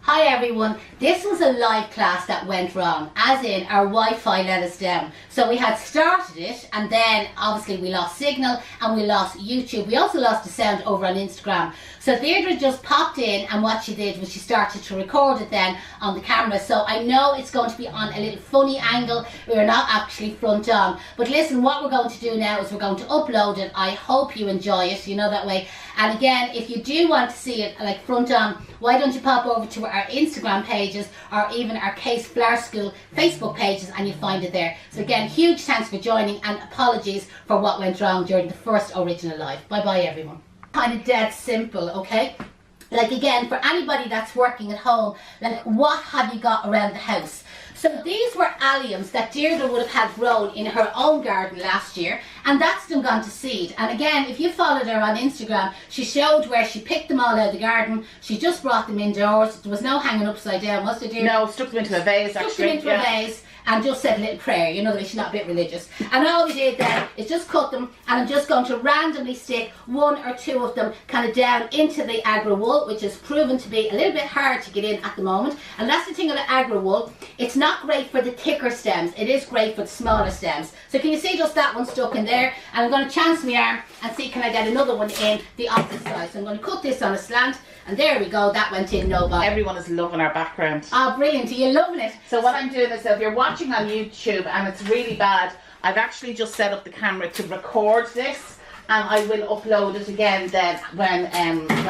Hi everyone, this was a live class that went wrong, as in our Wi-Fi let us down. So we had started it and then obviously we lost signal and we lost YouTube. We also lost the sound over on Instagram. So Deirdre just popped in and what she did was she started to record it then on the camera. So I know it's going to be on a little funny angle. We're not actually front on. But listen, what we're going to do now is we're going to upload it. I hope you enjoy it, you know, that way. And again, if you do want to see it like front on, why don't you pop over to our Instagram pages or even our Case Flower School Facebook pages and you'll find it there. So again, huge thanks for joining and apologies for what went wrong during the first original live. Bye bye everyone. Kind of dead simple, okay? Like again, for anybody that's working at home, like what have you got around the house? So these were alliums that Deirdre would have had grown in her own garden last year, and that's them gone to seed. And again, if you followed her on Instagram, she showed where she picked them all out of the garden. She just brought them indoors. There was no hanging upside down, was there, Deirdre? No, stuck them into a vase actually. Stuck them into a vase and just said a little prayer, you know, that she's not a bit religious. And all we did then is just cut them, and I'm just going to randomly stick one or two of them kind of down into the Agra wool, which has proven to be a little bit hard to get in at the moment. And that's the thing about Agra wool, it's not great for the thicker stems, it is great for the smaller stems. So can you see just that one stuck in there? And I'm going to chance my arm and see can I get another one in the opposite side. So I'm going to cut this on a slant, and there we go, that went in no bother. Everyone is loving our background. Oh brilliant, are you loving it? So what I'm doing is, if you're watching on YouTube and it's really bad, I've actually just set up the camera to record this, and I will upload it again then when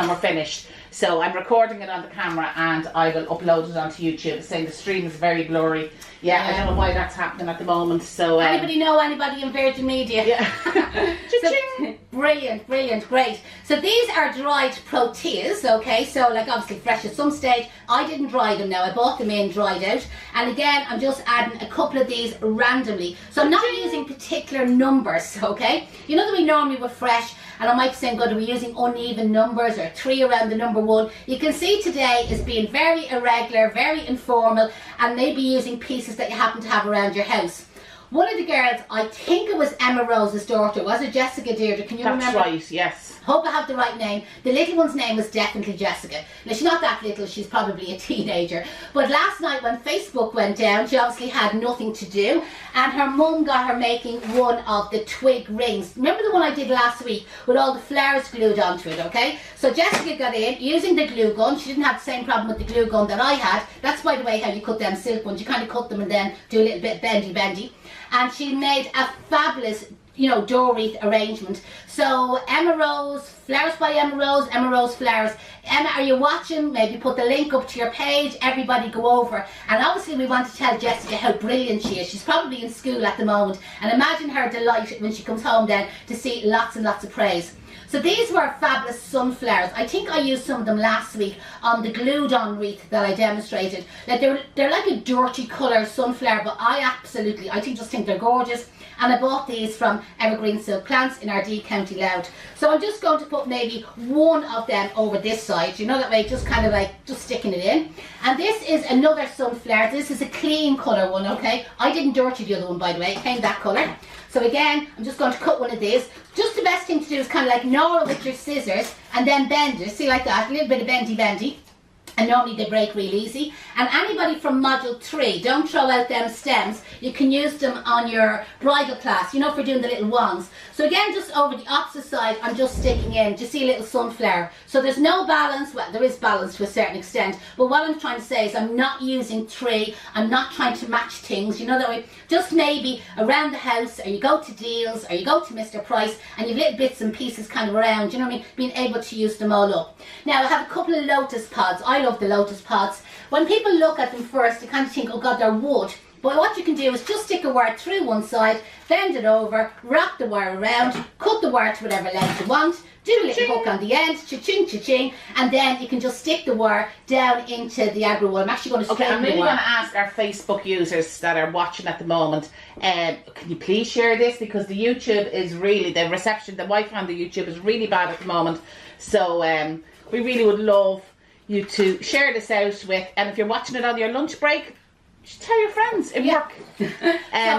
we're finished. So I'm recording it on the camera and I will upload it onto YouTube. It's saying the stream is very blurry. Yeah, I don't know why that's happening at the moment. So anybody know anybody in Virgin Media? Yeah. So, brilliant, brilliant, great. So these are dried proteas, okay? So like obviously fresh at some stage. I didn't dry them now. I bought them in dried out. And again, I'm just adding a couple of these randomly. So I'm not using particular numbers, okay? You know that we normally would fresh, and I might be saying, God, are we using uneven numbers or 3 around the number 1? You can see today is being very irregular, very informal, and maybe using pieces that you happen to have around your house. One of the girls, I think it was Emma Rose's daughter, was it Jessica, Deirdre? Can you remember? That's right, yes. Hope I have the right name. The little one's name was definitely Jessica. Now she's not that little, she's probably a teenager. But last night when Facebook went down, she obviously had nothing to do, and her mum got her making one of the twig rings. Remember the one I did last week with all the flowers glued onto it, okay? So Jessica got in using the glue gun. She didn't have the same problem with the glue gun that I had. That's, by the way, how you cut them silk ones. You kind of cut them and then do a little bit bendy. And she made a fabulous, you know, door wreath arrangement. So Emma Rose, Flowers by Emma Rose Flowers. Emma, are you watching? Maybe put the link up to your page. Everybody go over. And obviously we want to tell Jessica how brilliant she is. She's probably in school at the moment. And imagine her delight when she comes home then to see lots and lots of praise. So these were fabulous sunflowers. I think I used some of them last week on the glued on wreath that I demonstrated. Like they're like a dirty colour sunflower, but I just think they're gorgeous. And I bought these from Evergreen Silk Plants in Ardee, County Louth. So I'm just going to put maybe one of them over this side, you know, that way, just kind of like just sticking it in. And this is another sunflower. This is a clean colour one, okay? I didn't dirty the other one, by the way. It came that colour. So again, I'm just going to cut one of these. Just the best thing to do is kind of like gnaw it with your scissors and then bend it. See, like that, a little bit of bendy. And normally they break real easy. And anybody from module 3, don't throw out them stems. You can use them on your bridal class, you know, for doing the little wands. So again, just over the opposite side, I'm just sticking in, do you see a little sunflower? So there's no balance. Well, there is balance to a certain extent, but what I'm trying to say is I'm not using 3. I'm not trying to match things, you know, that way. Just maybe around the house, or you go to Deals, or you go to Mr. Price, and you've little bits and pieces kind of around, you know what I mean? Being able to use them all up. Now, I have a couple of lotus pods. I love the lotus pods. When people look at them first, they kind of think, oh God, they're wood. But what you can do is just stick a wire through one side, bend it over, wrap the wire around, cut the wire to whatever length you want, do a little hook on the end, cha-ching, cha-ching, and then you can just stick the wire down into the Agra wool. I'm actually going to Okay, I'm really going to ask our Facebook users that are watching at the moment, can you please share this? Because the YouTube is really, the reception, the Wi-Fi on the YouTube is really bad at the moment. So we really would love you to share this out with, and if you're watching it on your lunch break, should tell your friends in work.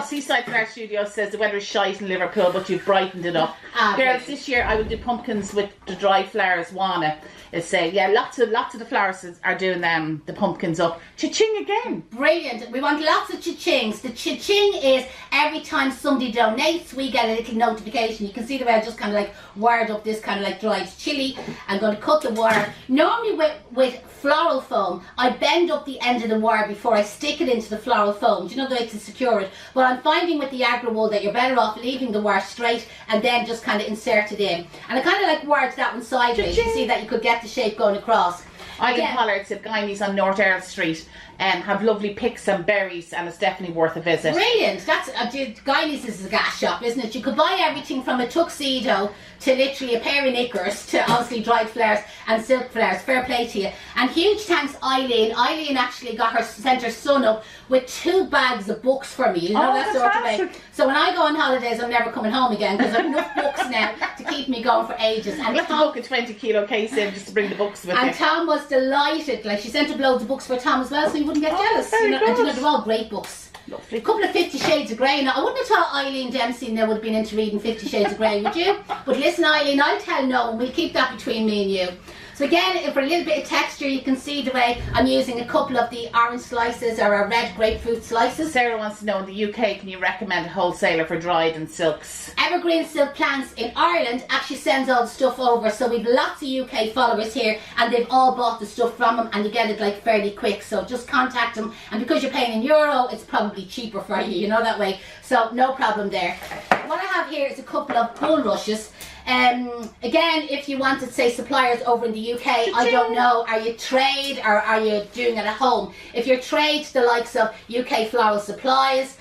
Seaside Flower Studio says the weather is shite in Liverpool, but you've brightened it up. Girls, this year I will do pumpkins with the dry flowers. Wana is saying, lots of the flowers are doing the pumpkins up. Cha-ching again. Brilliant. We want lots of cha-chings. The cha-ching is every time somebody donates, we get a little notification. You can see the way I just kind of like wired up this kind of like dried chili. I'm going to cut the wire. Normally with floral foam, I bend up the end of the wire before I stick it into the floral foam. Do you know the way to secure it? But I'm finding with the Agra wool that you're better off leaving the wire straight and then just kind of insert it in. And I kind of like wired that one sideways. You see that you could get the shape going across. Eileen Pollard said Guineas on North Earl Street have lovely picks and berries, and it's definitely worth a visit. Brilliant. That's Guineas is a gas shop, isn't it? You could buy everything from a tuxedo to literally a pair of knickers to obviously dried flowers and silk flowers. Fair play to you. And huge thanks Eileen. Eileen actually sent her son up with 2 bags of books for me. You know, that sort of way. So when I go on holidays, I'm never coming home again because I've enough books now to keep me going for ages. And let's book a 20-kilo case in just to bring the books with you. And Tom was delighted. Like, she sent up loads of books for Tom as well, so he wouldn't get jealous. You know, and they're all great books. Lovely. A couple of 50 Shades of Grey. Now, I wouldn't have thought Eileen Dempsey now would have been into reading 50 Shades of Grey, would you? But listen, Eileen, I'll tell no, and we'll keep that between me and you. So again, for a little bit of texture, you can see the way I'm using a couple of the orange slices or a red grapefruit slices. Sarah wants to know, in the UK, can you recommend a wholesaler for dried and silks? Evergreen Silk Plants in Ireland actually sends all the stuff over, so we've lots of UK followers here and they've all bought the stuff from them and you get it like fairly quick, so just contact them, and because you're paying in euro, it's probably cheaper for you, you know, that way, so no problem there. What I have here is a couple of bulrushes. Again, if you wanted, say, suppliers over in the UK, I don't know, are you trade or are you doing it at home? If you're trade, the likes of UK Floral Supplies,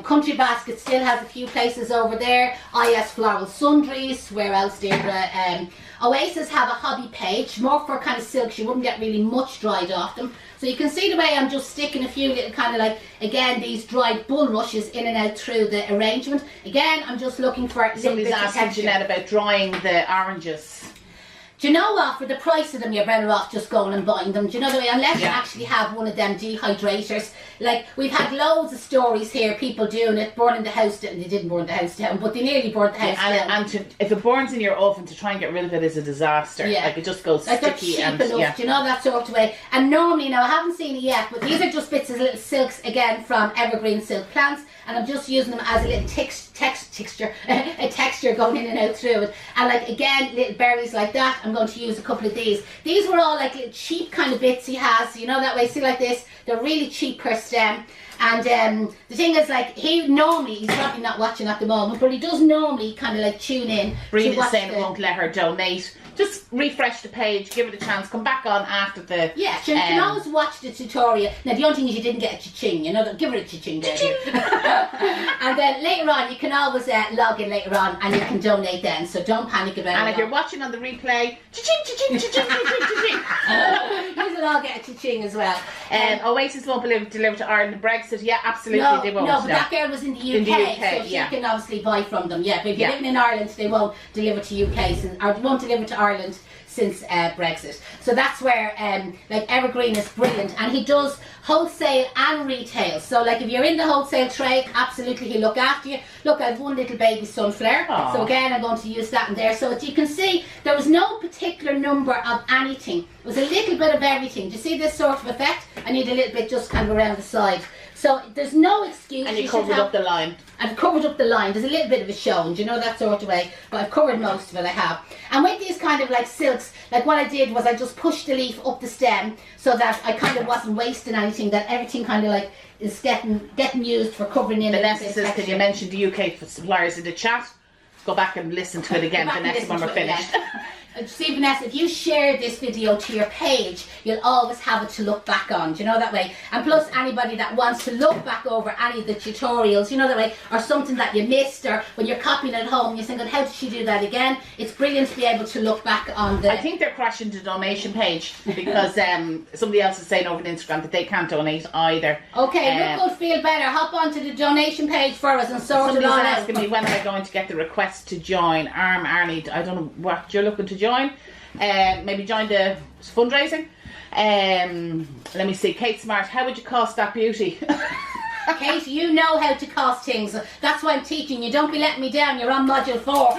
Country Basket still has a few places over there, IS Floral Sundries, where else, Deirdre? Oasis have a hobby page, more for kind of silks, you wouldn't get really much dried off them. So you can see the way I'm just sticking a few little kind of like, again, these dried bulrushes in and out through the arrangement. Again, I'm just looking for a little bit of texture. Somebody's asking Janette about drying the oranges. Do you know what? For the price of them, you're better off just going and buying them. Do you know the way? Unless you actually have one of them dehydrators. Like, we've had loads of stories here, people doing it, burning the house down. They didn't burn the house down, but they nearly burnt the house down. And if it burns in your oven, to try and get rid of it is a disaster. Yeah. Like, it just goes like sticky. They're cheap enough, do you know, that sort of way. And normally, now I haven't seen it yet, but these are just bits of little silks, again, from Evergreen Silk Plants. And I'm just using them as a little a texture going in and out through it. And like, again, little berries like that, I'm going to use a couple of these. These were all like little cheap kind of bits he has, you know, that way. See, like this, they're really cheap per stem. And the thing is, like, he's probably not watching at the moment, but he does normally kind of like tune in. Breen is saying it won't let her donate. Just refresh the page, give it a chance, come back on after the... Yeah, sure, you can always watch the tutorial. Now, the only thing is you didn't get a cha-ching, you know, give it a cha-ching there. And then later on, you can always log in later on and you can donate then, so don't panic about it. And if you're watching on the replay, cha-ching, cha-ching, cha-ching, cha-ching, cha-ching. You will all get a cha-ching as well. Oasis won't be delivered to Ireland. Brexit, yeah, absolutely, they won't. No, but that girl was in the UK, so she can obviously buy from them. Yeah, but if you're living in Ireland, they won't deliver to UK, or they won't deliver to Ireland since Brexit. So that's where like Evergreen is brilliant, and he does wholesale and retail. So like if you're in the wholesale trade, absolutely he'll look after you. Look, I have one little baby sunflower. Aww. So again, I'm going to use that in there. So as you can see, there was no particular number of anything. It was a little bit of everything. Do you see this sort of effect? I need a little bit just kind of around the side. So there's no excuse. And you covered up the line. I've covered up the line. There's a little bit of a shown, do you know, that sort of way. But I've covered most of it, I have. And with these kind of like silks, like what I did was I just pushed the leaf up the stem so that I kind of wasn't wasting anything, that everything kind of like is getting used for covering in. Vanessa says, can you mention the UK suppliers in the chat? Go back and listen to it again, Vanessa, when we're finished. See, Vanessa, if you share this video to your page, you'll always have it to look back on, do you know, that way. And plus, anybody that wants to look back over any of the tutorials, you know, that way, or something that you missed, or when you're copying at home, you're thinking, how did she do that again? It's brilliant to be able to look back on the... I think they're crashing the donation page, because somebody else is saying over on Instagram that they can't donate either. Okay, look good, feel better. Hop onto the donation page for us and sort it all out. Somebody's asking me, when am I going to get the request to join Arnie? I don't know what you're looking to join. Maybe join the fundraising. Let me see. Kate Smart, how would you cost that beauty? Kate, you know how to cost things. That's why I'm teaching you. Don't be letting me down. You're on module 4.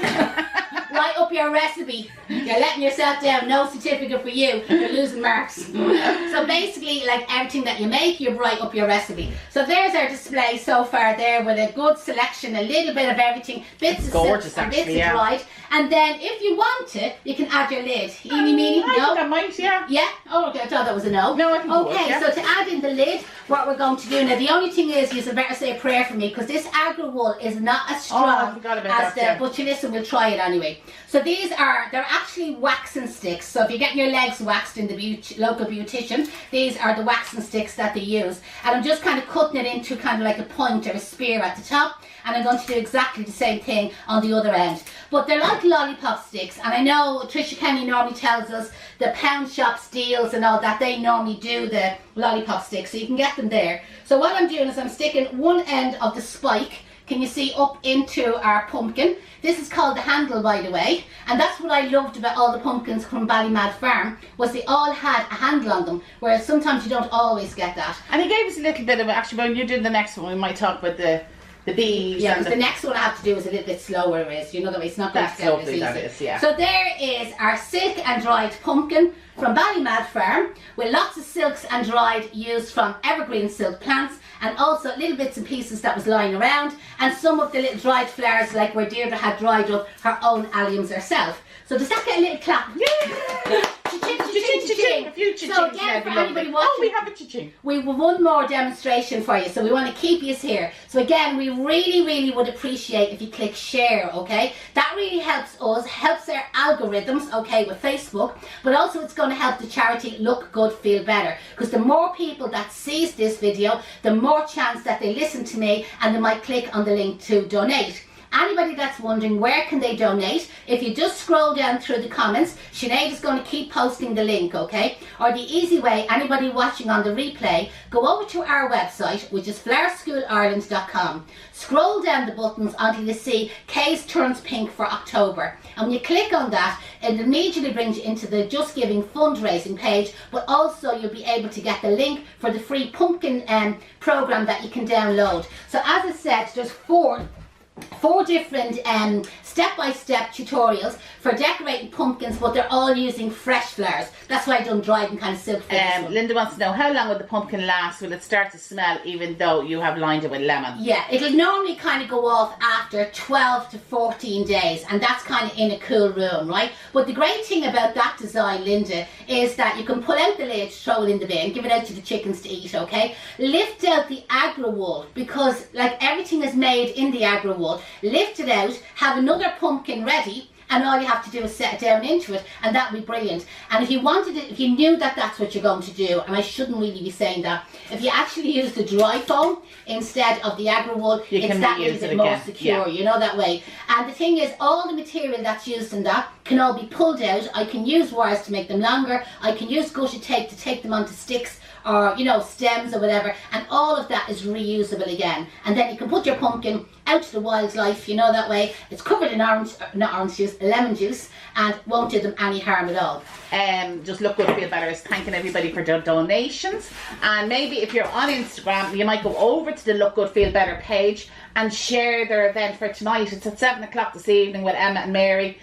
Write up your recipe. You're letting yourself down. No certificate for you. You're losing marks. So basically, like everything that you make, you write up your recipe. So there's our display so far there with a good selection, a little bit of everything. Bits of gorgeous, silk and actually, bits of dried. And then if you want to, you can add your lid. Eeny, meeny, I no? think I might, yeah. Yeah? Oh, okay. I thought that was a no. No, I think it was, okay, yeah. so to add in the lid, what we're going to do now, the only thing is, you better say a prayer for me, because this Agra wool is not as strong forgot about as that, yeah. but you listen, we'll try it anyway. So they're actually waxing sticks. So if you're getting your legs waxed in the local beautician, these are the waxing sticks that they use. And I'm just kind of cutting it into kind of like a point or a spear at the top. And I'm going to do exactly the same thing on the other end. But they're like lollipop sticks. And I know Tricia Kenny normally tells us the pound shops deals and all that, they normally do the lollipop sticks. So you can get them there. So what I'm doing is I'm sticking one end of the spike, can you see, up into our pumpkin. This is called the handle, by the way. And that's what I loved about all the pumpkins from Ballymad Farm, was they all had a handle on them. Whereas sometimes you don't always get that. And he gave us a little bit of, actually, when you do the next one, we might talk about the bees. Yeah, and the next one I have to do is a little bit slower, you know, that way it's not going to That's get as lovely, easy. that is, yeah. So there is our silk and dried pumpkin from Ballymad Farm, with lots of silks and dried used from evergreen silk plants, and also little bits and pieces that was lying around, and some of the little dried flowers, like where Deirdre had dried up her own alliums herself. So does that get a little clap? Yeah! Cha-ching, Cha-ching, cha-ching, cha-ching. A few cha-chings So now, again, for lovely. anybody watching, Oh, we have a cha-ching. we have one more demonstration for you, so we want to keep you here. So again, we really would appreciate if you click share, okay? That really helps us, helps our algorithms, okay, with Facebook, but also it's going to help the charity Look Good Feel Better, because the more people that sees this video, the more chance that they listen to me and they might click on the link to donate. Anybody that's wondering where can they donate, if you just scroll down through the comments, Sinead is going to keep posting the link, okay? Or the easy way, anybody watching on the replay, go over to our website, which is flowerschoolisland.com. Scroll down the buttons until you see Kay's Turns Pink for October. And when you click on that, it immediately brings you into the Just Giving fundraising page, but also you'll be able to get the link for the free pumpkin program that you can download. So as I said, there's four different step-by-step tutorials for decorating pumpkins, but they're all using fresh flowers. That's why I've done dried and kind of silk. Linda wants to know, how long will the pumpkin last? Will it start to smell even though you have lined it with lemon? Yeah, it'll normally kind of go off after 12 to 14 days, and that's kind of in a cool room, right? But the great thing about that design, Linda, is that you can pull out the lid, throw it in the bin, give it out to the chickens to eat, okay? Lift out the Agra wool, because like everything is made in the Agra wool. Lift it out, have another pumpkin ready, and all you have to do is set it down into it, and that would be brilliant. And if you wanted it, if you knew that that's what you're going to do, and I shouldn't really be saying that, if you actually use the dry foam instead of the Agra wool, it's that little bit more secure, you know, that way. And the thing is, all the material that's used in that can all be pulled out. I can use wires to make them longer, I can use gusset tape to take them onto sticks, or, you know, stems or whatever, and all of that is reusable again. And then you can put your pumpkin out to the wildlife, you know, that way. It's covered in lemon juice, and won't do them any harm at all. Just Look Good Feel Better is thanking everybody for their donations, and maybe if you're on Instagram, you might go over to the Look Good Feel Better page and share their event for tonight. It's at 7 o'clock this evening with Emma and Mary.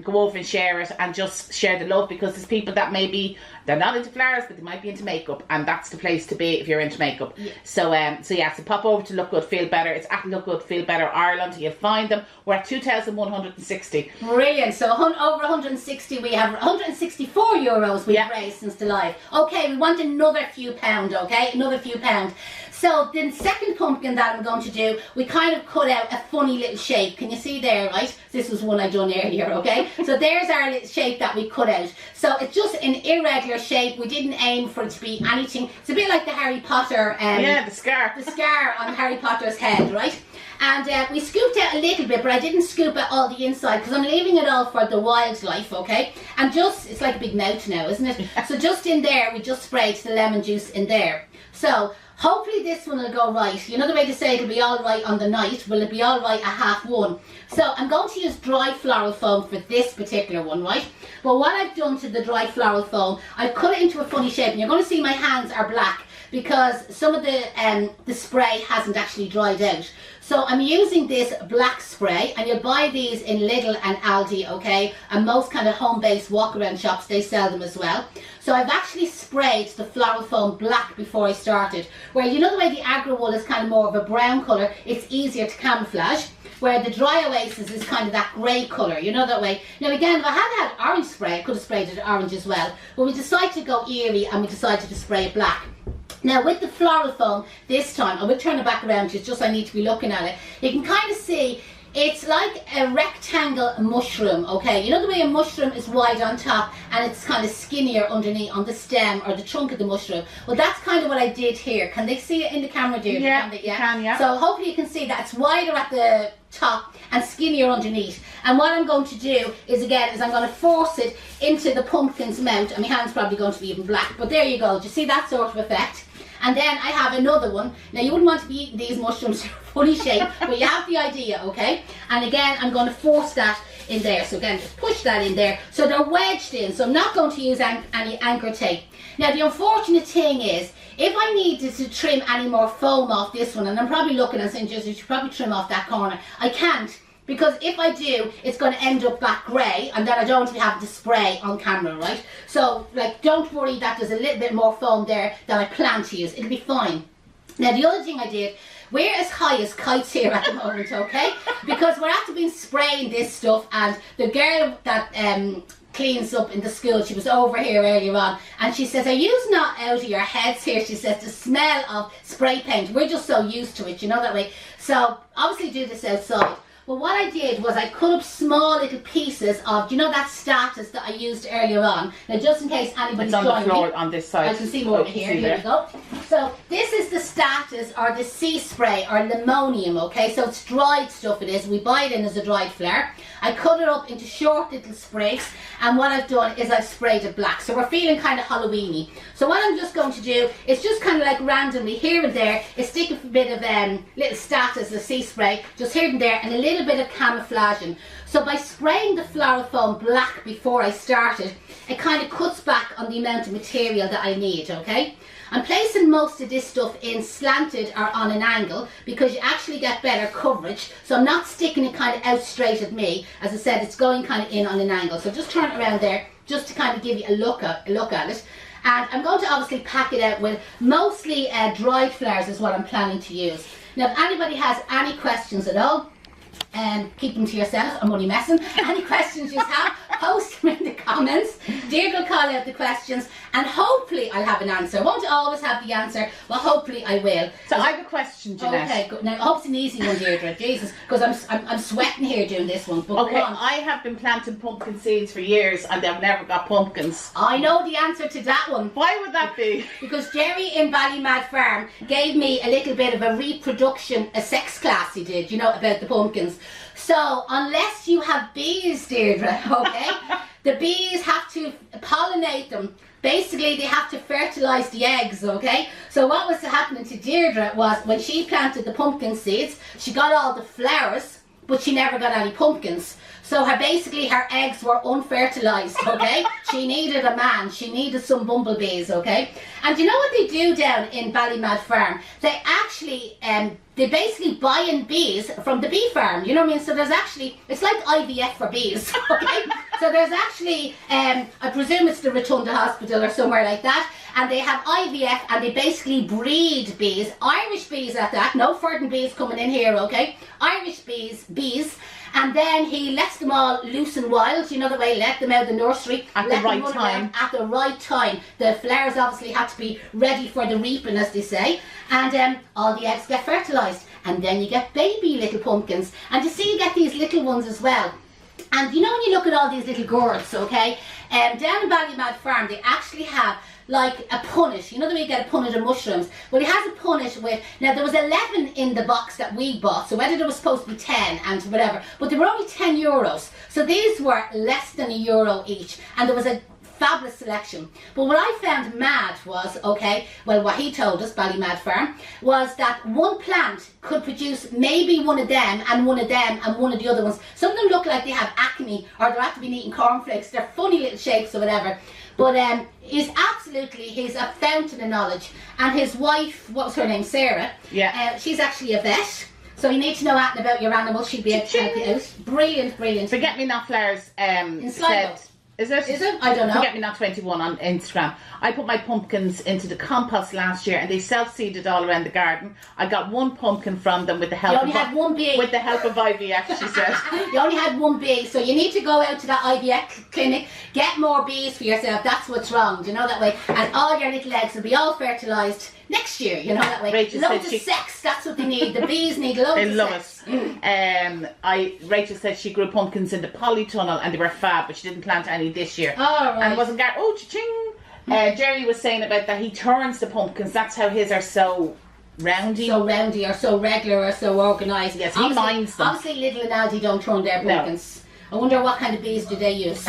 Go over and share it, and just share the love, because there's people that maybe they're not into flowers but they might be into makeup, and that's the place to be if you're into makeup. Yeah. So pop over to Look Good Feel Better. It's at Look Good Feel Better Ireland. You'll find them. We're at 2,160. Brilliant. So over 160. We have 164 euros we've raised since the live. Okay, we want another few pound, okay? Another few pound. So the second pumpkin that I'm going to do, we kind of cut out a funny little shape. Can you see there, right? This was one I done earlier, okay? So there's our little shape that we cut out. So it's just an irregular shape. We didn't aim for it to be anything. It's a bit like the Harry Potter. The scar. The scar on Harry Potter's head, right? And we scooped out a little bit, but I didn't scoop out all the inside because I'm leaving it all for the wildlife, okay? And just, it's like a big mouth now, isn't it? So just in there, we just sprayed the lemon juice in there. So hopefully this one will go right. You know the way to say it'll be all right on the night? Will it be all right at 1:30? So I'm going to use dry floral foam for this particular one, right? But what I've done to the dry floral foam, I've cut it into a funny shape, and you're going to see my hands are black because some of the spray hasn't actually dried out. So I'm using this black spray, and you'll buy these in Lidl and Aldi, okay? And most kind of home-based walk-around shops, they sell them as well. So I've actually sprayed the floral foam black before I started. Where you know the way the Agra wool is kind of more of a brown colour, it's easier to camouflage. Where the dry Oasis is kind of that grey colour, you know that way. Now again, if I had orange spray, I could have sprayed it orange as well. But we decided to go eerie and we decided to spray it black. Now with the floral foam this time, I will turn it back around to you, it's just I need to be looking at it. You can kind of see it's like a rectangle mushroom, okay? You know the way a mushroom is wide on top and it's kind of skinnier underneath on the stem or the trunk of the mushroom? Well, that's kind of what I did here. Can they see it in the camera, dear? Yeah, you can, yeah. So hopefully you can see that it's wider at the top and skinnier underneath. And what I'm going to do is, again, I'm going to force it into the pumpkin's mouth. And my hand's probably going to be even black. But there you go. Do you see that sort of effect? And then I have another one. Now you wouldn't want to be eating these mushrooms, funny shape, but you have the idea, okay? And again, I'm going to force that in there. So again, just push that in there. So they're wedged in, so I'm not going to use any anchor tape. Now the unfortunate thing is, if I needed to trim any more foam off this one, and I'm probably looking and saying, just you should probably trim off that corner, I can't. Because if I do, it's going to end up back grey, and then I don't want to be having to spray on camera, right? So, like, don't worry that there's a little bit more foam there than I plan to use. It'll be fine. Now, the other thing I did, we're as high as kites here at the moment, okay? Because we're after been spraying this stuff, and the girl that cleans up in the school, she was over here earlier on, and she says, are you not out of your heads here? She says, the smell of spray paint, we're just so used to it, you know that way. So, obviously do this outside. But what I did was I cut up small little pieces of, do you know that status that I used earlier on? Now just in case anybody's joining me. It's on the floor on this side. I can see more here. Here we go. So this is the status or the sea spray or limonium, okay? So it's dried stuff it is. We buy it in as a dried flower. I cut it up into short little sprigs, and what I've done is I've sprayed it black. So we're feeling kind of Halloween-y. So what I'm just going to do is just kind of like randomly here and there, is stick a bit of little status, the sea spray, just here and there, and a little bit of camouflaging. So by spraying the floral foam black before I started, it kind of cuts back on the amount of material that I need, okay? I'm placing most of this stuff in slanted or on an angle because you actually get better coverage. So I'm not sticking it kind of out straight at me. As I said, it's going kind of in on an angle. So just turn it around there just to kind of give you a look at it. And I'm going to obviously pack it out with mostly dried flowers is what I'm planning to use. Now if anybody has any questions at all, keep them to yourself, I'm only messing. Any questions you have, post them in the comments. Deirdre will call out the questions and hopefully I'll have an answer. I won't always have the answer, but hopefully I will. So I have a question, Janette. Okay, good. Now I hope it's an easy one, Deirdre. Jesus, because I'm sweating here doing this one. But okay, I have been planting pumpkin seeds for years and I've never got pumpkins. I know the answer to that one. Why would that be? Because Jerry in Ballymad Farm gave me a little bit of a reproduction, a sex class he did, you know, about the pumpkins. So unless you have bees, Deirdre, okay, the bees have to pollinate them. Basically, they have to fertilise the eggs, okay? So what was happening to Deirdre was when she planted the pumpkin seeds, she got all the flowers, but she never got any pumpkins. So basically her eggs were unfertilised, okay? She needed a man, she needed some bumblebees, okay? And you know what they do down in Ballymad Farm? They actually, they basically buy in bees from the bee farm, you know what I mean? So there's actually, it's like IVF for bees, okay? So there's actually, I presume it's the Rotunda Hospital or somewhere like that, and they have IVF and they basically breed bees, Irish bees at that, no foreign bees coming in here, okay? Irish bees, and then he lets them all loose and wild, you know the way, let them out of the nursery. At the right time. At the right time. The flowers obviously have to be ready for the reaping, as they say, and all the eggs get fertilised, and then you get baby little pumpkins, and you see you get these little ones as well. And you know when you look at all these little gourds, okay, down in Ballymad Farm they actually have like a punnet. You know the way you get a punnet of mushrooms? Well, he has a punnet with, now there was 11 in the box that we bought, so whether there was supposed to be 10 and whatever, but they were only €10. So these were less than €1 each, and there was a fabulous selection. But what I found mad was, okay, well what he told us, Ballymad Farm, was that one plant could produce maybe one of them and one of them and one of the other ones. Some of them look like they have acne or they're after been eating cornflakes. They're funny little shapes or whatever. But he's a fountain of knowledge. And his wife, what was her name, Sarah, she's actually a vet. So you need to know anything about your animals. She'd be able to help you out. Brilliant, brilliant. Forget Me Not Flowers said... Is it? Is it? I don't know. Forget Me Not 21 on Instagram. I put my pumpkins into the compost last year and they self-seeded all around the garden. I got one pumpkin from them with the help had one bee. With the help of IVF, she said. You only had one bee, so you need to go out to that IVF clinic, get more bees for yourself. That's what's wrong, do you know that way? And all your little eggs will be all fertilised next year, you know that way. Rachel loads of sex, that's what they need. The bees need loads of sex. They love it. Rachel said she grew pumpkins in the polytunnel and they were fab, but she didn't plant any this year. Oh, right. And it wasn't cha-ching. Jerry was saying about that he turns the pumpkins. That's how his are so roundy. So roundy or so regular or so organised. Yes, he minds them. Obviously Lidl and Aldi don't turn their pumpkins. No. I wonder what kind of bees do they use.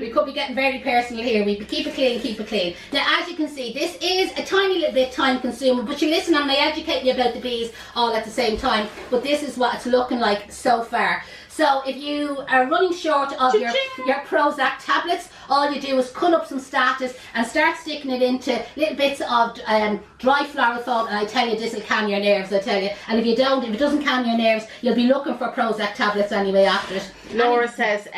We could be getting very personal here. We keep it clean, keep it clean. Now, as you can see, this is a tiny little bit time consuming, but you listen and I educate you about the bees all at the same time. But this is what it's looking like so far. So if you are running short of your Prozac tablets, all you do is cut up some starters and start sticking it into little bits of dry floral foam, and I tell you, this will calm your nerves, I tell you. And if it doesn't calm your nerves, you'll be looking for Prozac tablets anyway after it. Laura says,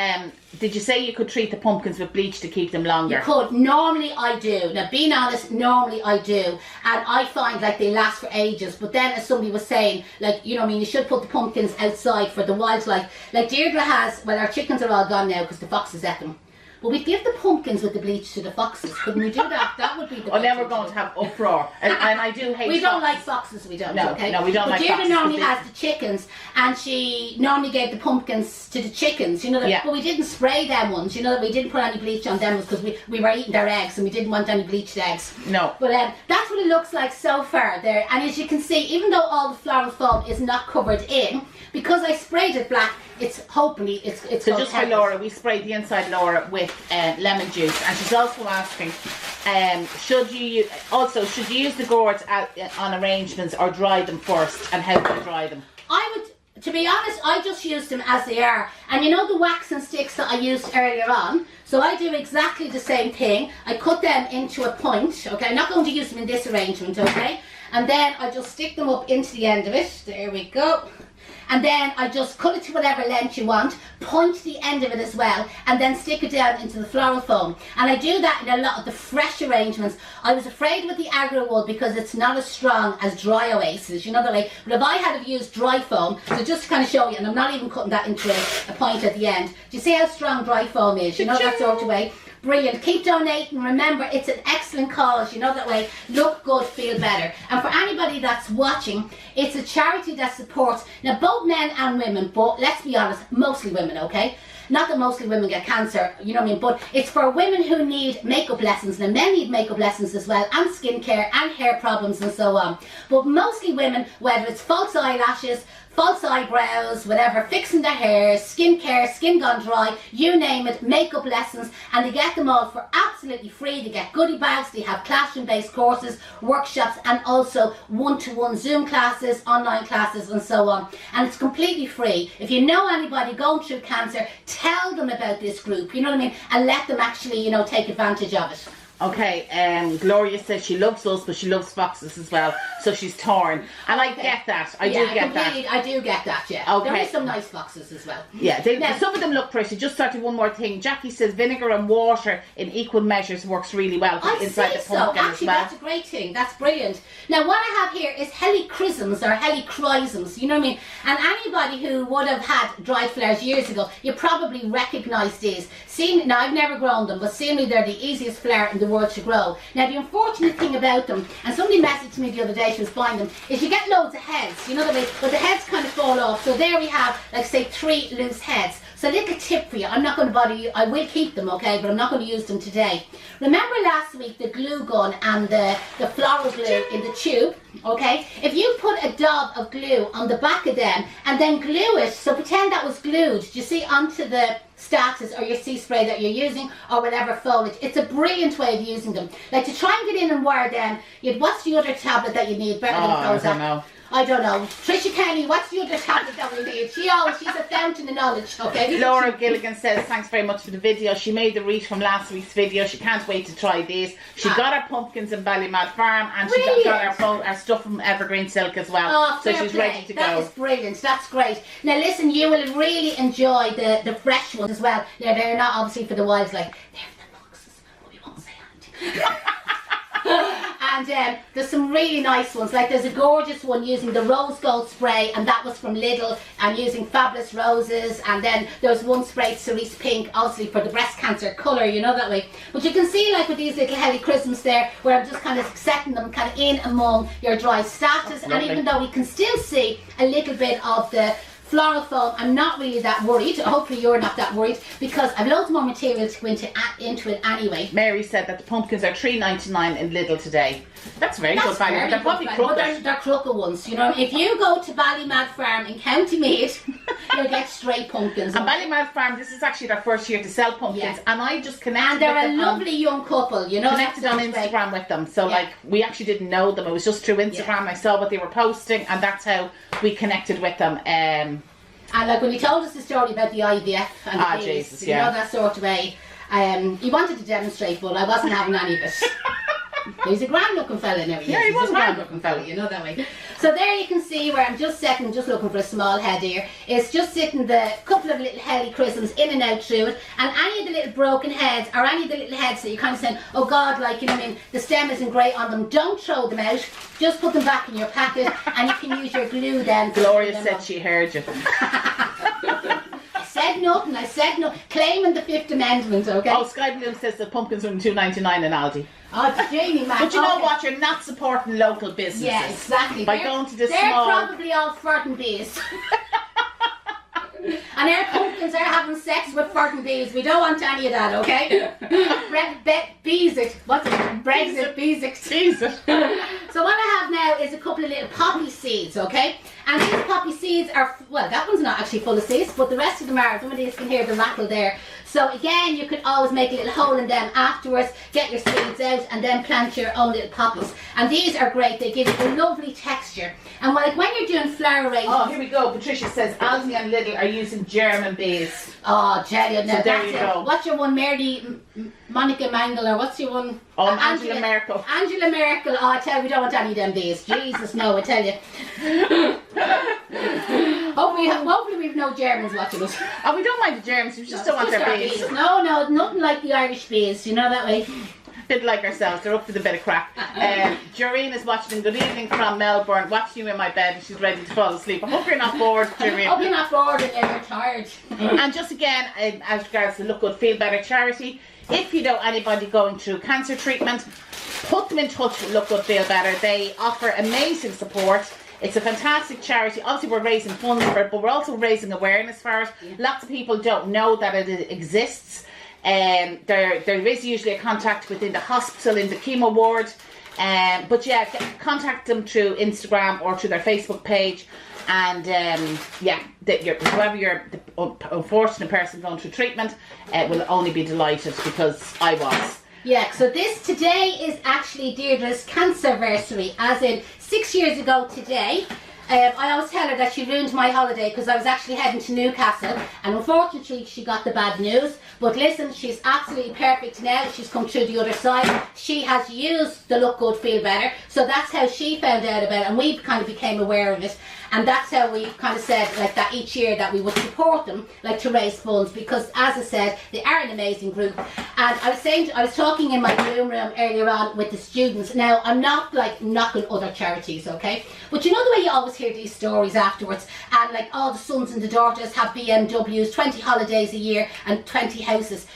did you say you could treat the pumpkins with bleach to keep them longer? You could. Normally I do. Now, being honest, normally I do. And I find like they last for ages. But then, as somebody was saying, like, you know what I mean, you should put the pumpkins outside for the wildlife. Like Deirdre has, well, our chickens are all gone now because the foxes ate them. But we'd give the pumpkins with the bleach to the foxes. Couldn't we do that? That would be the then we're going to have uproar. And I do hate We don't like foxes, we don't. No, okay? no, we don't but like Deirdre foxes. normally has the chickens, and she normally gave the pumpkins to the chickens, you know. But we didn't spray them ones, you know. We didn't put any bleach on them because we were eating their eggs and we didn't want any bleached eggs. No. But that's what it looks like so far there. And as you can see, even though all the floral foam is not covered in, because I sprayed it black, it's hopefully it's so just for Laura, we sprayed the inside Laura with lemon juice, and she's also asking, should you use the gourds on arrangements or dry them first, and how do you dry them? I would, to be honest, I just use them as they are. And you know the waxing sticks that I used earlier on? So I do exactly the same thing. I cut them into a point, okay? I'm not going to use them in this arrangement, okay? And then I just stick them up into the end of it. There we go. And then I just cut it to whatever length you want, point the end of it as well, and then stick it down into the floral foam. And I do that in a lot of the fresh arrangements. I was afraid with the Agra wool because it's not as strong as dry oasis, you know the way. But if I had have used dry foam, so just to kind of show you, and I'm not even cutting that into a point at the end. Do you see how strong dry foam is? You know that sort of way. Brilliant. Keep donating. Remember, it's an excellent cause. You know that way. Look good, feel better. And for anybody that's watching, it's a charity that supports, now, both men and women, but let's be honest, mostly women, okay? Not that mostly women get cancer, you know what I mean, but it's for women who need makeup lessons. Now, men need makeup lessons as well, and skincare, and hair problems, and so on. But mostly women, whether it's false eyelashes, false eyebrows, whatever, fixing their hair, skincare, skin gone dry, you name it, makeup lessons, and they get them all for absolutely free. They get goodie bags, they have classroom-based courses, workshops, and also one-to-one Zoom classes, online classes, and so on. And it's completely free. If you know anybody going through cancer, tell them about this group, you know what I mean, and let them actually, you know, take advantage of it. Okay, Gloria says she loves us, but she loves foxes as well, so she's torn. And I get that. I do get that. I do get that, yeah. Okay. There is some nice foxes as well. Yeah, some of them look pretty. Just started one more thing. Jackie says vinegar and water in equal measures works really well inside the pumpkin Actually, as well. that's a great thing. That's brilliant. Now, what I have here is helichrysums or helichrysums, you know what I mean? And anybody who would have had dried flowers years ago, you probably recognise these. Now, I've never grown them, but seemingly they're the easiest flower in the world to grow. Now, the unfortunate thing about them, and somebody messaged me the other day, she was buying them, is you get loads of heads, you know the way, but the heads kind of fall off. So there we have, like say, 3 loose heads. So a little tip for you. I'm not going to bother you. I will keep them, okay, but I'm not going to use them today. Remember last week the glue gun and the floral glue in the tube, okay? If you put a dab of glue on the back of them and then glue it, so pretend that was glued, you see, onto the status or your sea spray that you're using or whatever foliage, it's a brilliant way of using them. Like to try and get in and wear them, what's the other tablet that you need better than Prozac? I don't know. Trisha Kenny, what's the other tablet that we need? She's a fountain of knowledge, okay? Laura Gilligan says, thanks very much for the video. She made the reach from last week's video. She can't wait to try these. She got her pumpkins in Ballymad Farm and she got her stuff from Evergreen Silk as well. Oh, so she's ready to go. That is brilliant. That's great. Now listen, you will really enjoy the fresh ones as well. Now they're not obviously for the wives, like, they're in the boxes, but we won't say anything. And there's some really nice ones, like there's a gorgeous one using the rose gold spray, and that was from Lidl, and using fabulous roses. And then there's one sprayed cerise pink, obviously for the breast cancer colour, you know, that way. But you can see, like with these little helichrysums there, where I'm just kind of setting them kind of in among your dry status. And even though we can still see a little bit of the floral foam, I'm not really that worried. Hopefully you're not that worried, because I've loads more material to go into it anyway. Mary said that the pumpkins are $3.99 in Lidl today. That's very good value. They're probably crooked. They're crooked ones, you know. If you go to Ballymad Farm in County Meath, you'll get straight pumpkins. And Ballymad Farm, this is actually their first year to sell pumpkins, and I just connected. And they're a lovely young couple, you know. Connected on Instagram with them, so like we actually didn't know them. It was just through Instagram. I saw what they were posting, and that's how we connected with them. And like when he told us the story about the IVF and the babies, you know, that sort of way, he wanted to demonstrate, but I wasn't having any of it. He's a grand looking fella now. Yeah, he was a grand looking fella, you know that way. So there you can see where I'm just looking for a small head here. It's just sitting the couple of little helichrysums in and out through it, and any of the little broken heads or any of the little heads that you're kind of saying, oh God, like, you know what I mean, the stem isn't great on them, don't throw them out. Just put them back in your packet, and you can use your glue then. Gloria said she heard you. I said nothing. Claiming the Fifth Amendment, okay? Oh, Sky Bloom says the pumpkins are $2.99 in Aldi. Oh, Jamie, man. But you know what? You're not supporting local businesses. Yeah, exactly. By going to this they're small... They're probably all farting bees. And our pumpkins are having sex with farting bees. We don't want any of that, okay? Beesic. What's it? Brexit, Beesic. So what I have now is a couple of little poppy seeds, okay? And these poppy seeds are, well, that one's not actually full of seeds, but the rest of them are. Some of these can hear the rattle there. So again, you could always make a little hole in them afterwards, get your seeds out, and then plant your own little poppies. And these are great. They give you a lovely texture. And like when you're doing flower arrangements... Oh, here we go. Patricia says Aldi and Lidl are using German bees. Oh, Jelly. So there you go. What's your one, Monica Mangle, or what's your one? Oh, Angela Merkel. Angela Merkel. Oh, I tell you, we don't want any of them bees. Jesus, no, I tell you. Hopefully we've no Germans watching us. Oh, we don't mind the Germans, we just don't want their bees. No, nothing like the Irish bees, you know that way. Bit like ourselves, they're up to the bit of crack. Doreen is watching. Good evening from Melbourne. Watching you in my bed and she's ready to fall asleep. I hope you're not bored, Doreen. I hope you're not bored and you're tired. And just again, as regards to Look Good Feel Better charity, if you know anybody going through cancer treatment, put them in touch with Look Good Feel Better. They offer amazing support. It's a fantastic charity. Obviously we're raising funds for it, but we're also raising awareness for it. Yeah. Lots of people don't know that it exists. There is usually a contact within the hospital in the chemo ward, but yeah, contact them through Instagram or through their Facebook page, and whoever you're the unfortunate person going through treatment will only be delighted, because I was. Yeah, so today is actually Deirdre's cancerversary, as in 6 years ago today. I always tell her that she ruined my holiday because I was actually heading to Newcastle, and unfortunately she got the bad news. But listen, she's absolutely perfect now. She's come through the other side. She has used the Look Good Feel Better, so that's how she found out about it, and we kind of became aware of it. And that's how we kind of said, like, that each year that we would support them, like, to raise funds, because as I said, they are an amazing group. And I was talking in my Zoom room earlier on with the students. Now, I'm not like knocking other charities, okay? But you know the way you always hear these stories afterwards, and like all the sons and the daughters have BMWs, 20 holidays a year and 20 houses.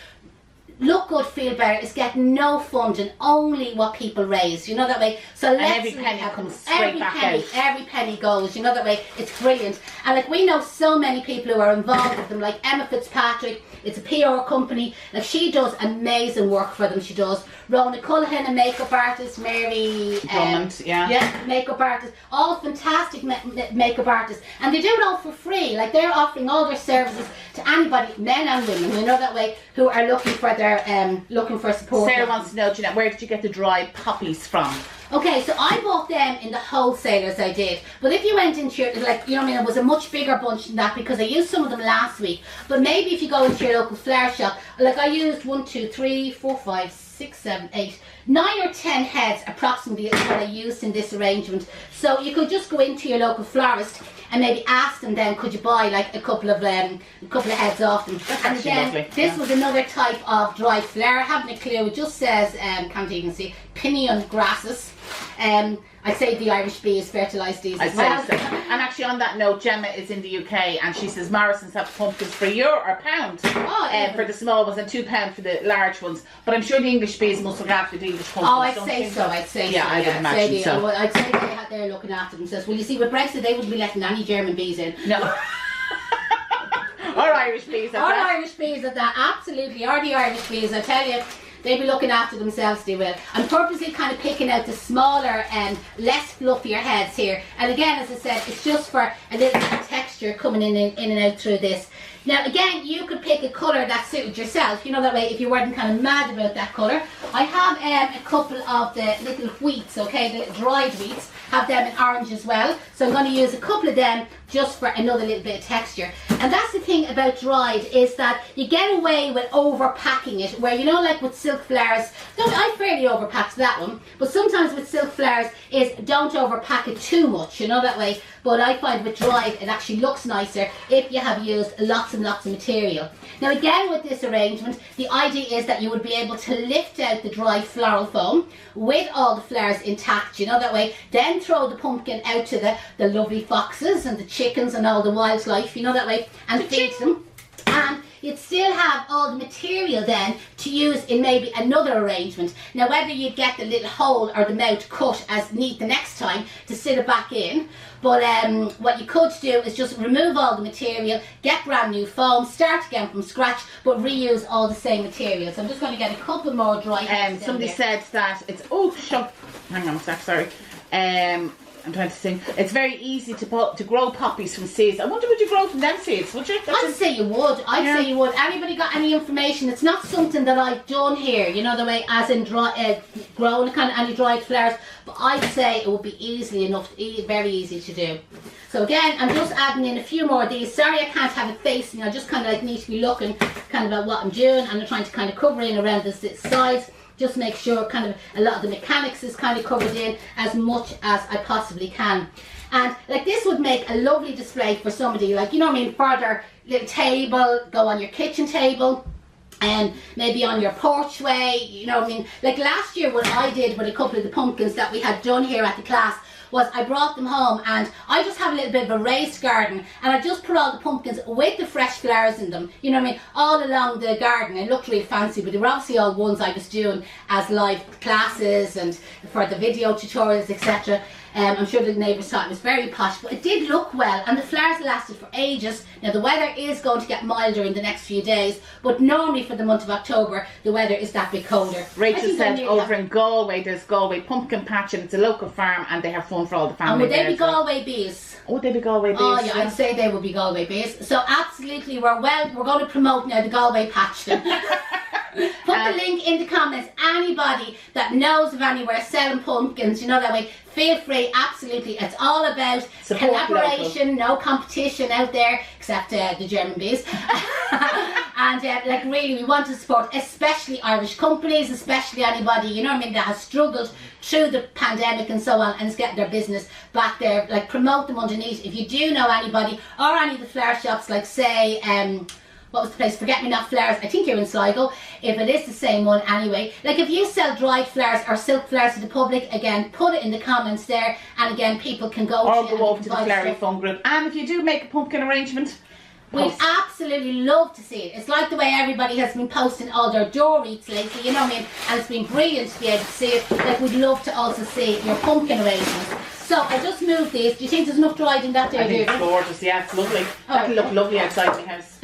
look good, feel better is getting no funding, only what people raise, you know that way. So and let's every penny comes straight every back penny, out. every penny goes, you know that way. It's brilliant. And like, we know so many people who are involved with them, like Emma Fitzpatrick. It's a PR company. Like, she does amazing work for them. She does. Rona Cullihan, a makeup artist. Mary Drummond, yeah, makeup artist. All fantastic makeup artists, and they do it all for free. Like, they're offering all their services to anybody, men and women, you know that way, who are looking for their looking for support. Sarah wants to know, Janette, where did you get the dried poppies from? Okay, so I bought them in the wholesalers, I did. But if you went into your, like, you know what I mean, it was a much bigger bunch than that, because I used some of them last week. But maybe if you go into your local flower shop, like I used 1, 2, 3, 4, 5, 6, 7, 8, 9 or 10 heads approximately is what I used in this arrangement. So you could just go into your local florist and maybe ask them then, could you buy like a couple of heads off them. That's and actually again, lovely. this was another type of dried flower. I haven't a clue. It just says, can't even see, pinion grasses. I'd say the Irish bee is fertilised these as well. So. And actually, on that note, Gemma is in the UK, and she says Morrison's have pumpkins for €1 or £1 for the small ones and £2 for the large ones. But I'm sure the English bees must look after the English pumpkins. Oh, I'd say so. I'd say yeah, so. I would imagine so. I'd say they're looking after themselves. Well, you see, with Brexit, they wouldn't be letting any German bees in. No. Or Irish bees at that. Irish bees at that, absolutely. Or the Irish bees, I tell you. They'll be looking after themselves, they will. I'm purposely kind of picking out the smaller and less fluffier heads here. And again, as I said, it's just for a little bit of texture coming in and out through this. Now again, you could pick a colour that suited yourself, you know, that way if you weren't kind of mad about that colour. I have a couple of the little wheats, okay, the dried wheats, have them in orange as well. So I'm going to use a couple of them just for another little bit of texture. And that's the thing about dried, is that you get away with overpacking it, where, you know, like with silk flowers, I fairly overpacked that one, but sometimes with silk flowers is don't overpack it too much, you know, that way. But I find with dried, it actually looks nicer if you have used lots and lots of material. Now again, with this arrangement, the idea is that you would be able to lift out the dried floral foam with all the flowers intact, you know, that way. Then throw the pumpkin out to the lovely foxes and the chickens and all the wildlife, you know, that way, and feed them. And you'd still have all the material then to use in maybe another arrangement. Now, whether you'd get the little hole or the mouth cut as neat the next time to sit it back in, but what you could do is just remove all the material, get brand new foam, start again from scratch, but reuse all the same material. So I'm just going to get a couple more dry. Somebody said that it's hang on a sec, sorry. I'm trying to think. It's very easy to grow poppies from seeds. I wonder, would you grow from them seeds? Would you? I'd say you would. I'd say you would. Anybody got any information? It's not something that I've done here, you know, the way as in growing kind of any dried flowers. But I'd say it would be easily enough, very easy to do. So again, I'm just adding in a few more of these. Sorry, I can't have it facing. I just kind of like need to be looking kind of at what I'm doing, and I'm trying to kind of cover in around this sides. Just make sure kind of a lot of the mechanics is kind of covered in as much as I possibly can. And like, this would make a lovely display for somebody, like, you know what I mean, for their little table, go on your kitchen table, and maybe on your porchway, you know what I mean. Like last year, what I did with a couple of the pumpkins that we had done here at the class was I brought them home, and I just have a little bit of a raised garden, and I just put all the pumpkins with the fresh flowers in them, you know what I mean, all along the garden. It looked really fancy, but they were obviously all ones I was doing as live classes and for the video tutorials, etc. I'm sure the neighbours thought it was very posh, but it did look well, and the flowers lasted for ages. Now the weather is going to get milder in the next few days, but normally for the month of October the weather is that bit colder. Rachel said over in Galway there's Galway Pumpkin Patch, and it's a local farm, and they have fun for all the family. And would they be Galway bees? Would they be Galway bees? Oh yeah, I'd say they would be Galway bees. So absolutely, we're going to promote now the Galway Patch then. Put the link in the comments. Anybody that knows of anywhere selling pumpkins, you know, that way, feel free. Absolutely, it's all about support collaboration, local. no competition out there except the German bees. And like, really, we want to support especially Irish companies, especially anybody, you know what I mean, that has struggled through the pandemic and so on, and is getting their business back there. Like, promote them underneath. If you do know anybody or any of the flower shops, like say what was the place? Forget Me Not Flowers. I think you're in Sligo. If it is the same one anyway. Like, if you sell dried flowers or silk flowers to the public, again, put it in the comments there. And again, people can go or go over to the Flowery Fun group. And if you do make a pumpkin arrangement, We'd absolutely love to see it. It's like the way everybody has been posting all their door wreaths lately, you know what I mean? And it's been brilliant to be able to see it. Like, we'd love to also see your pumpkin arrangements. So I just moved these. Do you think there's enough dried in that there? I think it's gorgeous. Yeah, it's lovely. That'll look lovely outside my house.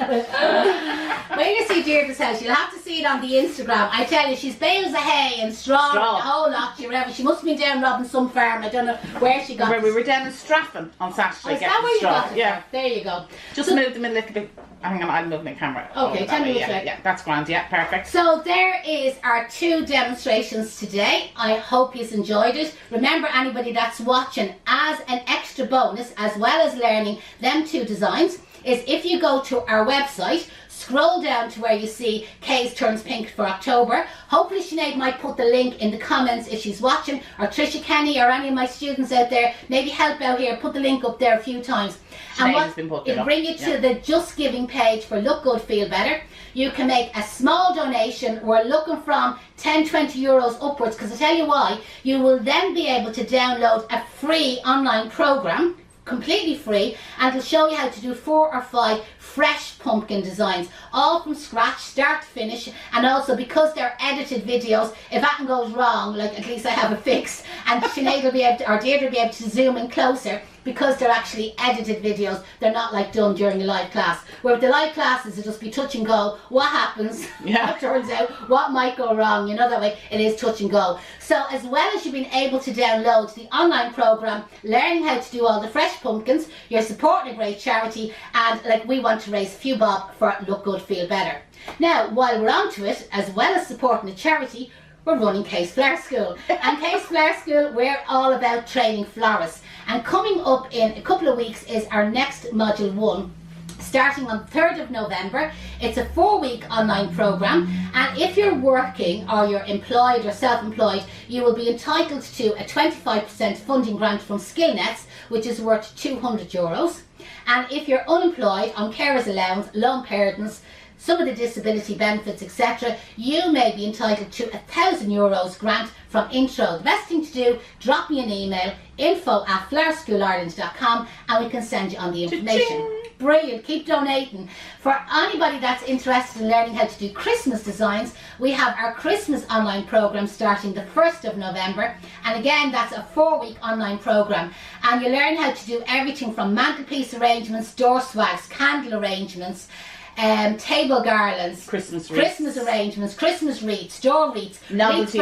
When you see Deirdre's house, you'll have to see it on the Instagram. I tell you, she's bales of hay and straw and the whole lot. She must have been down robbing some farm. I don't know where she got it. We were down in Straffan on Saturday. Is that where you got it? Yeah. There you go. Just move them a little bit. Hang on, I'll move my camera. Okay, tell me which way. Yeah, that's grand. Yeah, perfect. So there is our 2 demonstrations today. I hope you've enjoyed it. Remember, anybody that's watching, as an extra bonus, as well as learning them 2 designs, is if you go to our website, scroll down to where you see Kay's Turns Pink for October. Hopefully Sinead might put the link in the comments if she's watching, or Trisha Kenny or any of my students out there, maybe help out here, put the link up there a few times. And it'll bring you to the Just Giving page for Look Good, Feel Better. You can make a small donation. We're looking from 10, 20 euros upwards, because I tell you why, you will then be able to download a free online program, completely free, and it'll show you how to do 4 or 5 fresh pumpkin designs, all from scratch, start to finish. And also, because they're edited videos, if anything goes wrong, like, at least I have a fix, and Sinead will be able to, or Deirdre will be able to zoom in closer, because they're actually edited videos. They're not like done during a live class. Where with the live classes, it'll just be touch and go. What happens? What turns out? What might go wrong? You know, that way it is touch and go. So as well as you've been able to download the online program, learning how to do all the fresh pumpkins, you're supporting a great charity, and like, we want to raise a few bob for Look Good, Feel Better. Now, while we're onto it, as well as supporting the charity, we're running Kay's Flower School. And Kay's Flower School, we're all about training florists. And coming up in a couple of weeks is our next Module 1, starting on 3rd of November. It's a 4-week online program, and if you're working or you're employed or self-employed, you will be entitled to a 25% funding grant from SkillNets, which is worth 200 euros. And if you're unemployed, on carers allowance, loan parents, some of the disability benefits, etc., you may be entitled to a 1,000 euros grant from Intro. The best thing to do, drop me an email, info@flowerschoolireland.com, and we can send you on the information. Cha-ching. Brilliant, keep donating. For anybody that's interested in learning how to do Christmas designs, we have our Christmas online program starting the 1st of November. And again, that's a 4-week online program. And you learn how to do everything from mantelpiece arrangements, door swags, candle arrangements, table garlands, Christmas arrangements, Christmas wreaths, door wreaths, novelty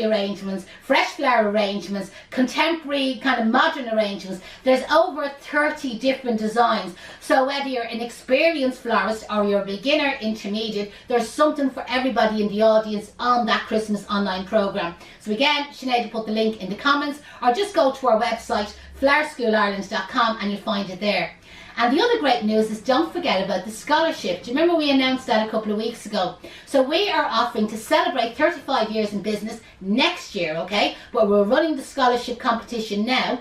arrangements, fresh flower arrangements, contemporary kind of modern arrangements. There's over 30 different designs. So whether you're an experienced florist or you're a beginner, intermediate, there's something for everybody in the audience on that Christmas online program. So again, Sinead will put the link in the comments, or just go to our website, flowerschoolireland.com, and you'll find it there. And the other great news is, don't forget about the scholarship. Do you remember we announced that a couple of weeks ago? So we are offering to celebrate 35 years in business next year, okay? But we're running the scholarship competition now.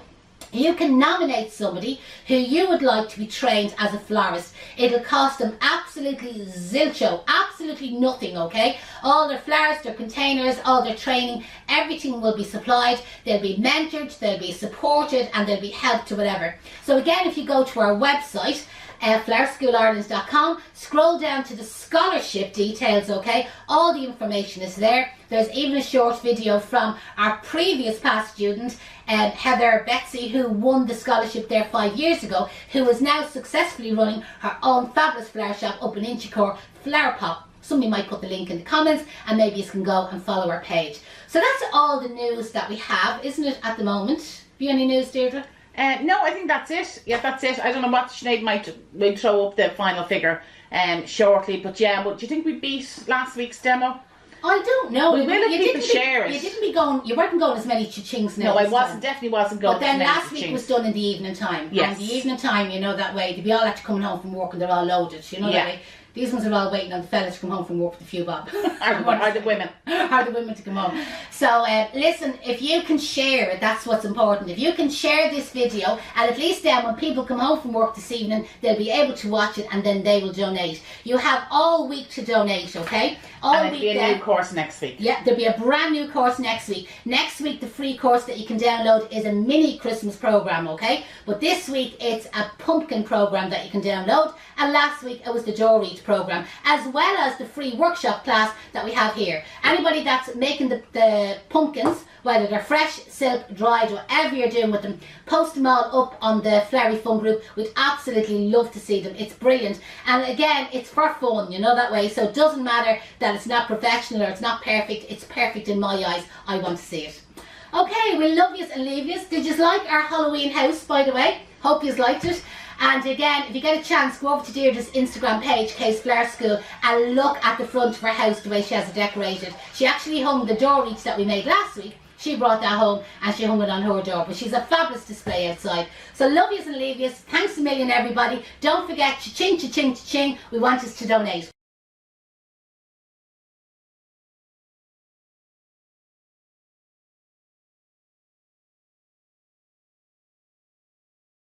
You can nominate somebody who you would like to be trained as a florist. It'll cost them absolutely zilcho, absolutely nothing, okay? All their flowers, their containers, all their training, everything will be supplied. They'll be mentored, they'll be supported, and they'll be helped to whatever. So again, if you go to our website, flowerschoolireland.com, scroll down to the scholarship details, okay? All the information is there. There's even a short video from our previous past student, Heather Betsy, who won the scholarship there 5 years ago, who is now successfully running her own fabulous flower shop up in Inchicore, Flower Pop. Somebody might put the link in the comments, and maybe you can go and follow our page. So that's all the news that we have, isn't it, at the moment? Have you any news, Deirdre? No, I think that's it. Yeah, that's it. I don't know what Sinead might throw up the final figure shortly, but yeah. But do you think we beat last week's demo? I don't know. We will if people share it. You weren't going as many cha-chings now. No, I wasn't. Definitely wasn't going. But then last week was done in the evening time. Yes. And the evening time, you know, that way they'd be all after coming home from work and they're all loaded. You know that way. These ones are all waiting on the fellas to come home from work with a few bob. Are the women. Are the women to come home. So listen, if you can share it, that's what's important. If you can share this video, and at least then when people come home from work this evening, they'll be able to watch it and then they will donate. You have all week to donate, okay? All and week. There'll be a new course next week. Yeah, there'll be a brand new course next week. Next week, the free course that you can download is a mini Christmas program, okay? But this week, it's a pumpkin program that you can download. And last week, it was the door reach program, as well as the free workshop class that we have here. Anybody that's making the pumpkins, whether they're fresh, silk, dried, whatever you're doing with them, post them all up on the Flurry Fun group. We'd absolutely love to see them. It's brilliant. And again, it's for fun, you know, that way. So it doesn't matter that it's not professional or it's not perfect. It's perfect in my eyes. I want to see it. Okay, we love yous and leave yous. Did you like our Halloween house, by the way? Hope yous liked it. And again, if you get a chance, go over to Deirdre's Instagram page, Kay's Flower School, and look at the front of her house, the way she has it decorated. She actually hung the door reach that we made last week. She brought that home and she hung it on her door. But she's a fabulous display outside. So love yous and leave yous. Thanks a million, everybody. Don't forget, cha-ching, cha-ching, cha-ching. We want us to donate.